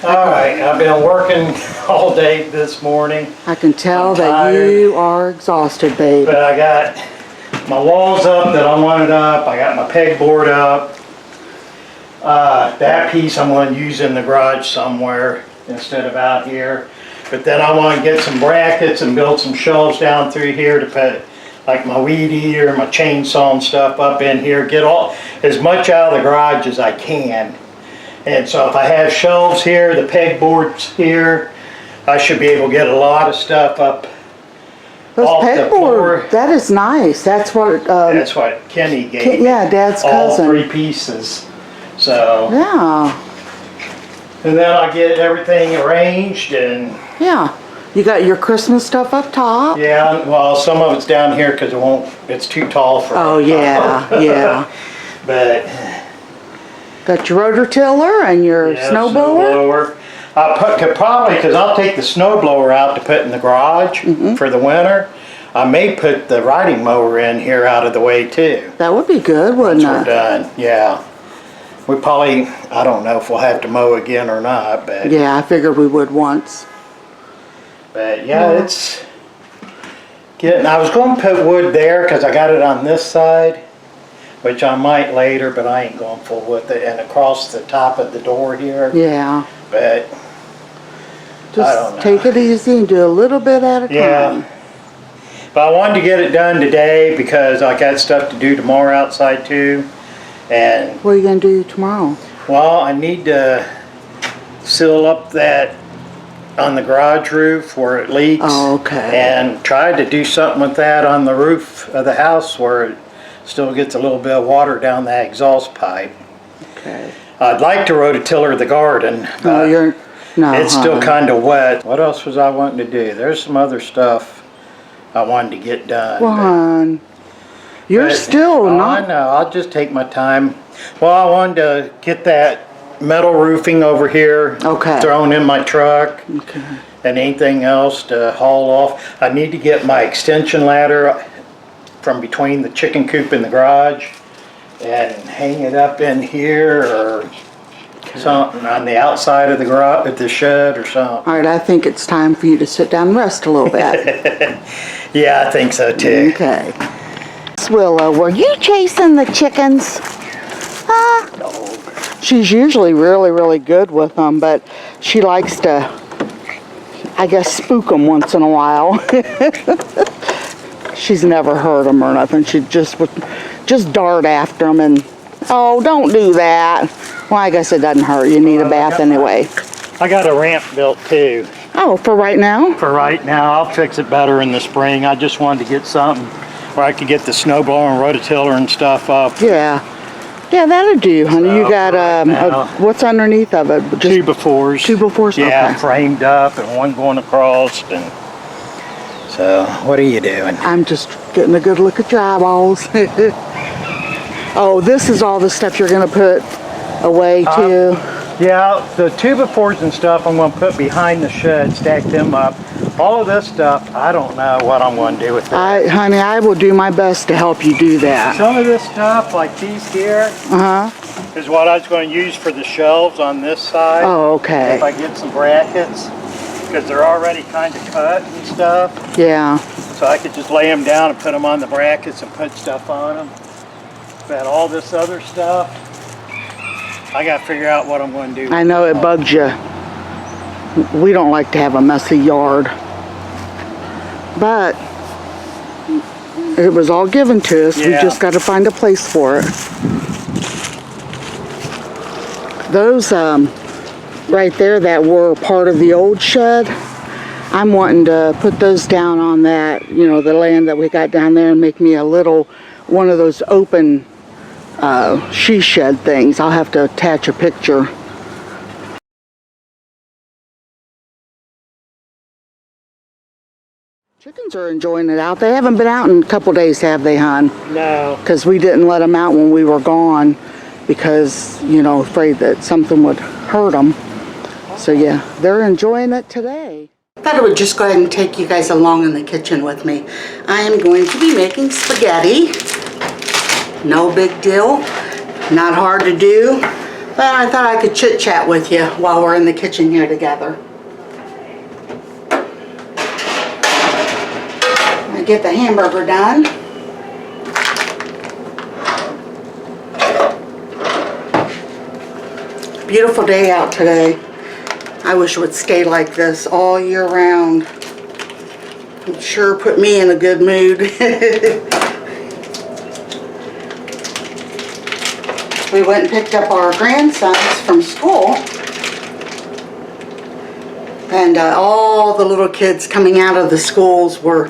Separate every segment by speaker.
Speaker 1: Alright, I've been working all day this morning.
Speaker 2: I can tell that you are exhausted, babe.
Speaker 1: But I got my walls up that I wanted up. I got my pegboard up. That piece I'm going to use in the garage somewhere instead of out here. But then I want to get some brackets and build some shelves down through here to put like my weed eater, my chainsaw and stuff up in here. Get all as much out of the garage as I can. And so if I have shelves here, the pegboards here, I should be able to get a lot of stuff up.
Speaker 2: Those pegboard, that is nice. That's what
Speaker 1: Kenny gave me.
Speaker 2: Yeah, Dad's cousin.
Speaker 1: All 3 pieces. So
Speaker 2: yeah.
Speaker 1: And then I get everything arranged and
Speaker 2: yeah. You got your Christmas stuff up top?
Speaker 1: Yeah, well, some of it's down here because it's too tall for.
Speaker 2: Oh yeah, yeah.
Speaker 1: But
Speaker 2: got your rotor tiller and your snow blower.
Speaker 1: Could probably, because I'll take the snow blower out to put in the garage for the winter. I may put the riding mower in here out of the way too.
Speaker 2: That would be good, wouldn't it?
Speaker 1: Once we're done, yeah. We probably, I don't know if we'll have to mow again or not, but.
Speaker 2: Yeah, I figured we would once.
Speaker 1: But yeah, it's getting, I was going to put wood there because I got it on this side, which I might later, but I ain't going full with it, and across the top of the door here.
Speaker 2: Yeah.
Speaker 1: But
Speaker 2: just take it easy and do a little bit at a time.
Speaker 1: Yeah. But I wanted to get it done today because I got stuff to do tomorrow outside too. And
Speaker 2: what are you going to do tomorrow?
Speaker 1: Well, I need to seal up that on the garage roof where it leaks.
Speaker 2: Oh, okay.
Speaker 1: And try to do something with that on the roof of the house where it still gets a little bit of water down the exhaust pipe.
Speaker 2: Okay.
Speaker 1: I'd like to rototiller the garden, but it's still kind of wet. What else was I wanting to do? There's some other stuff I wanted to get done.
Speaker 2: Well, hon, you're still not.
Speaker 1: I know, I'll just take my time. Well, I wanted to get that metal roofing over here thrown in my truck and anything else to haul off. I need to get my extension ladder from between the chicken coop and the garage and hang it up in here or something on the outside of the garage, at the shed or something.
Speaker 2: All right, I think it's time for you to sit down and rest a little bit.
Speaker 1: Yeah, I think so too.
Speaker 2: Okay. Willow, were you chasing the chickens?
Speaker 1: No.
Speaker 2: She's usually really, really good with them, but she likes to, I guess, spook them once in a while. She's never hurt them or nothing. She just would dart after them and, oh, don't do that. Well, I guess it doesn't hurt. You need a bath anyway.
Speaker 1: I got a ramp built too.
Speaker 2: Oh, for right now?
Speaker 1: For right now. I'll fix it better in the spring. I just wanted to get something where I could get the snowblower and rototiller and stuff up.
Speaker 2: Yeah. Yeah, that'll do, honey. So you got, what's underneath of it? Just
Speaker 1: 2x4s.
Speaker 2: 2x4s?
Speaker 1: Yeah,
Speaker 2: okay.
Speaker 1: Framed up and one going across. And so, what are you doing?
Speaker 2: I'm just getting a good look at your eyeballs. Oh, this is all the stuff you're going to put away, too?
Speaker 1: Yeah, the 2x4s and stuff I'm going to put behind the shed, stack them up. All of this stuff, I don't know what I'm going to do with it.
Speaker 2: Honey, I will do my best to help you do that.
Speaker 1: Some of this stuff, like these here, is what I was going to use for the shelves on this side.
Speaker 2: Oh, okay.
Speaker 1: If I get some brackets, because they're already kind of cut and stuff.
Speaker 2: Yeah.
Speaker 1: So I could just lay them down and put them on the brackets and put stuff on them. But all this other stuff, I got to figure out what I'm going to do.
Speaker 2: I know it bugs you. We don't like to have a messy yard. But it was all given to us. Yeah. We just got to find a place for it. Those right there that were part of the old shed, I'm wanting to put those down on that, you know, the land that we got down there and make me a little, one of those open she shed things. I'll have to attach a picture. Chickens are enjoying it out. They haven't been out in a couple days, have they, hon?
Speaker 1: No.
Speaker 2: Because we didn't let them out when we were gone because, you know, afraid that something would hurt them. So yeah, they're enjoying it today. I thought I would just go ahead and take you guys along in the kitchen with me. I am going to be making spaghetti. No big deal. Not hard to do. But I thought I could chit chat with you while we're in the kitchen here together. I get the hamburger done. Beautiful day out today. I wish it would stay like this all year round. It sure put me in a good mood. We went and picked up our grandsons from school. And all the little kids coming out of the schools were,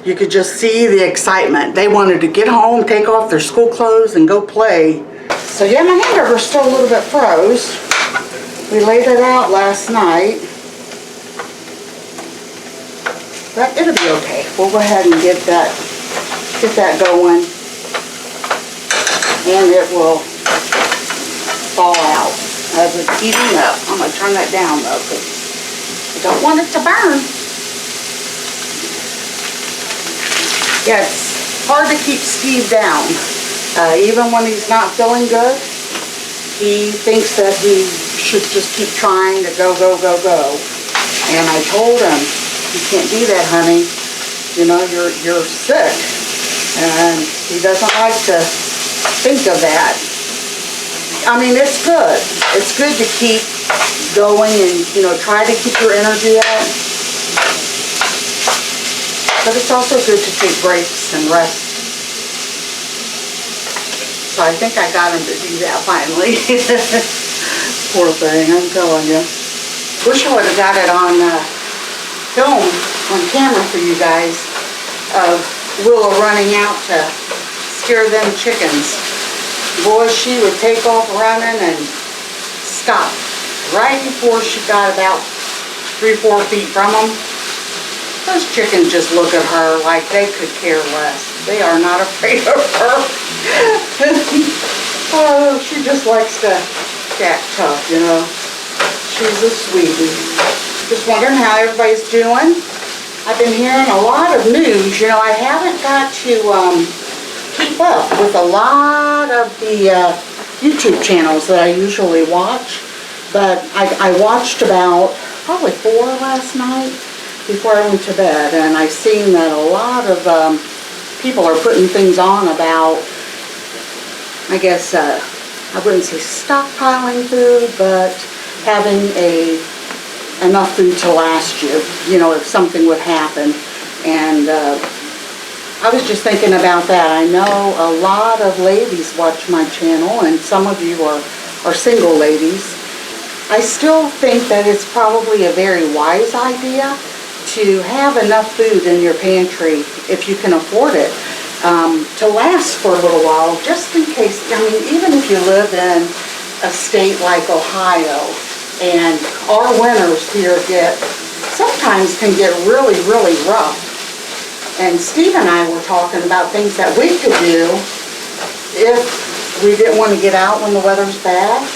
Speaker 2: you could just see the excitement. They wanted to get home, take off their school clothes, and go play. So yeah, my hamburger's still a little bit froze. We laid it out last night. But it'll be okay. We'll go ahead and get that going. And it will fall out as it's heating up. I'm going to turn that down though, because I don't want it to burn. Yeah, it's hard to keep Steve down. Even when he's not feeling good, he thinks that he should just keep trying to go, go, go, go. And I told him, you can't do that, honey. You know, you're sick. And he doesn't like to think of that. I mean, it's good. It's good to keep going and, you know, try to keep your energy up. But it's also good to take breaks and rest. So I think I got him to do that finally. Poor thing, I'm telling you. Wish I would have got it on film, on camera for you guys, of Willow running out to scare them chickens. Boy, she would take off running and stop right before she got about 3-4 feet from them. Those chickens just look at her like they could care less. They are not afraid of her. Oh, she just likes to act tough, you know. She's a sweetie. Just wondering how everybody's doing. I've been hearing a lot of news. You know, I haven't got to keep up with a lot of the YouTube channels that I usually watch. But I watched about probably 4 last night before I went to bed. And I've seen that a lot of people are putting things on about, I guess, I wouldn't say stockpiling food, but having enough food to last you know, if something would happen. And I was just thinking about that. I know a lot of ladies watch my channel, and some of you are single ladies. I still think that it's probably a very wise idea to have enough food in your pantry, if you can afford it, to last for a little while, just in case. I mean, even if you live in a state like Ohio, and our winters here sometimes can get really, really rough. And Steve and I were talking about things that we could do if we didn't want to get out when the weather's bad.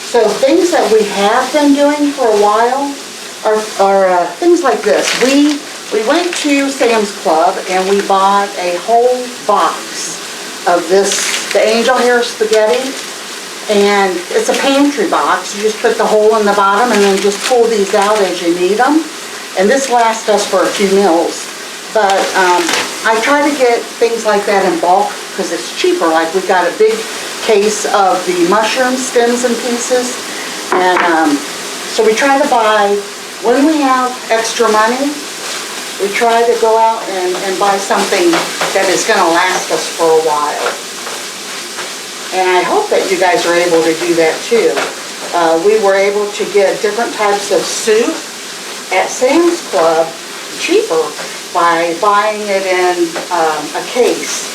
Speaker 2: So things that we have been doing for a while are things like this. We went to Sam's Club and we bought a whole box of the angel hair spaghetti. And it's a pantry box. You just put the hole in the bottom and then just pull these out as you need them. And this lasts us for a few meals. But I try to get things like that in bulk because it's cheaper. Like we got a big case of the mushroom stems and pieces. And so we try to buy, when we have extra money, we try to go out and buy something that is going to last us for a while. And I hope that you guys are able to do that too. We were able to get different types of soup at Sam's Club cheaper by buying it in a case.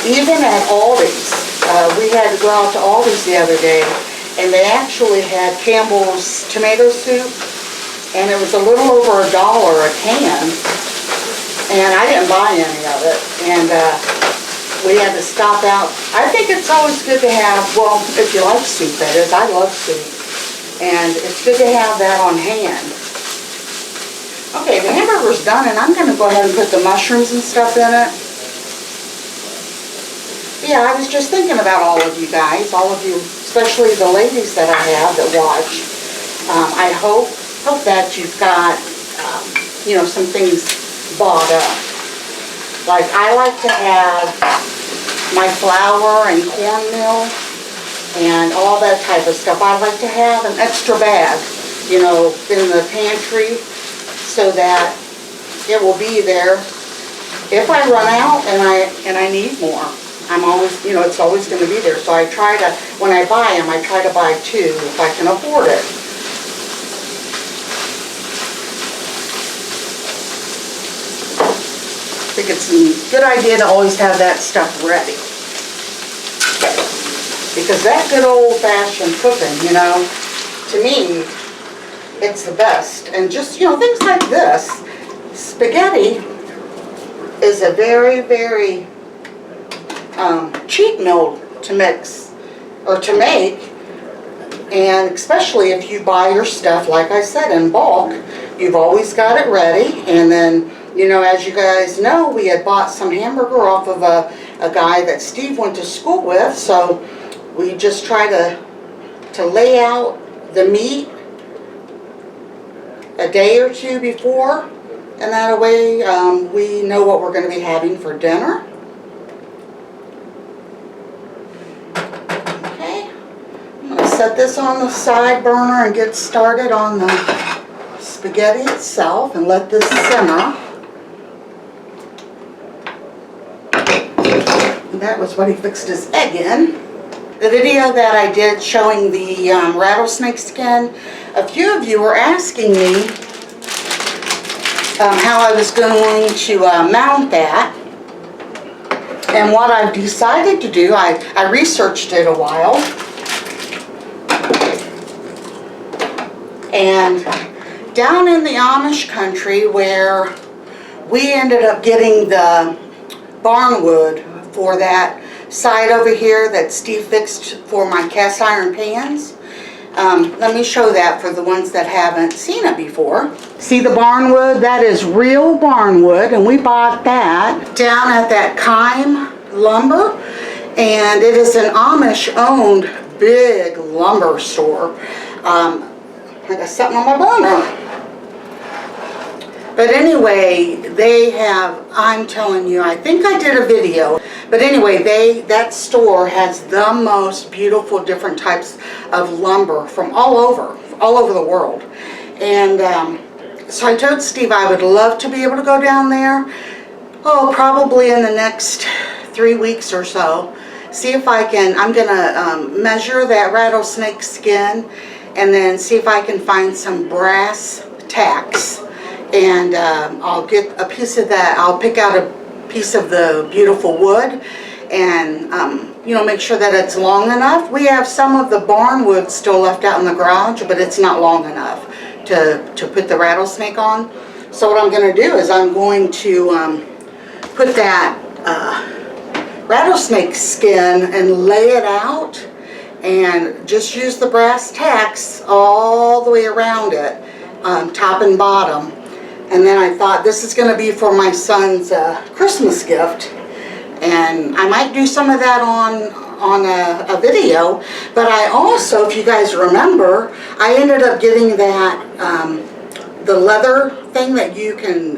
Speaker 2: Even at Aldi's, we had to go out to Aldi's the other day, and they actually had Campbell's tomato soup, and it was a little over $1 a can, and I didn't buy any of it. And we had to stop out. I think it's always good to have, well, if you like soup, that is. I love soup. And it's good to have that on hand. Okay, the hamburger's done, and I'm going to go ahead and put the mushrooms and stuff in it. Yeah, I was just thinking about all of you guys, all of you especially the ladies that I have that watch. I hope that you've got, you know, some things bought up. Like I like to have my flour and cornmeal and all that type of stuff. I like to have an extra bag, you know, in the pantry so that it will be there if I run out and I need more. I'm always, you know, it's always going to be there. So I try to, when I buy them, I try to buy 2 if I can afford it. I think it's a good idea to always have that stuff ready. Because that good old-fashioned cooking, you know, to me, it's the best. And just, you know, things like this. Spaghetti is a very, very cheap meal to mix or to make. And especially if you buy your stuff, like I said, in bulk, you've always got it ready. And then, you know, as you guys know, we had bought some hamburger off of a guy that Steve went to school with. So we just try to lay out the meat a day or 2 before, and that way we know what we're going to be having for dinner. Okay, I'm going to set this on the side burner and get started on the spaghetti itself and let this simmer. And that was what he fixed his egg in. The video that I did showing the rattlesnake skin, a few of you were asking me how I was going to mount that. And what I've decided to do, I researched it a while. And down in the Amish country where we ended up getting the barnwood for that side over here that Steve fixed for my cast iron pans. Let me show that for the ones that haven't seen it before. See the barnwood? That is real barnwood, and we bought that down at that Kime Lumber, and it is an Amish-owned big lumber store. I got something on my burner. But anyway, they have, I'm telling you, I think I did a video. But anyway, that store has the most beautiful different types of lumber from all over the world. And so I told Steve I would love to be able to go down there, probably in the next 3 weeks or so. See if I can, I'm going to measure that rattlesnake skin and then see if I can find some brass tacks. And I'll get a piece of that. I'll pick out a piece of the beautiful wood and, you know, make sure that it's long enough. We have some of the barnwood still left out in the garage, but it's not long enough to put the rattlesnake on. So what I'm going to do is I'm going to put that rattlesnake skin and lay it out and just use the brass tacks all the way around it, top and bottom. And then I thought this is going to be for my son's Christmas gift, and I might do some of that on a video. But I also, if you guys remember, I ended up getting that the leather thing that you can,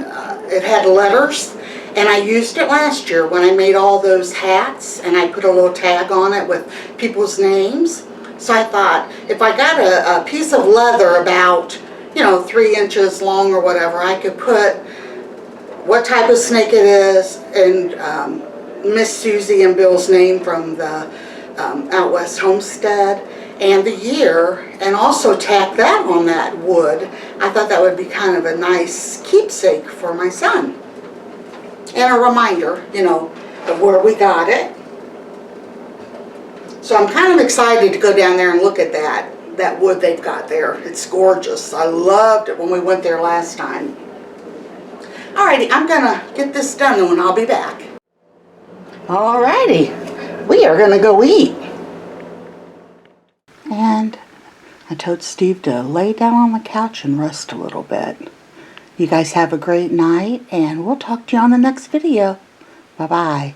Speaker 2: it had letters, and I used it last year when I made all those hats, and I put a little tag on it with people's names. So I thought if I got a piece of leather about, you know, 3 inches long or whatever, I could put what type of snake it is and Miss Susie and Bill's name from the Out West homestead and the year, and also tack that on that wood. I thought that would be kind of a nice keepsake for my son and a reminder, you know, of where we got it. So I'm kind of excited to go down there and look at that wood they've got there. It's gorgeous. I loved it when we went there last time. Alrighty, I'm gonna get this done and I'll be back. Alrighty, we are gonna go eat. And I told Steve to lay down on the couch and rest a little bit. You guys have a great night, and we'll talk to you on the next video. Bye-bye.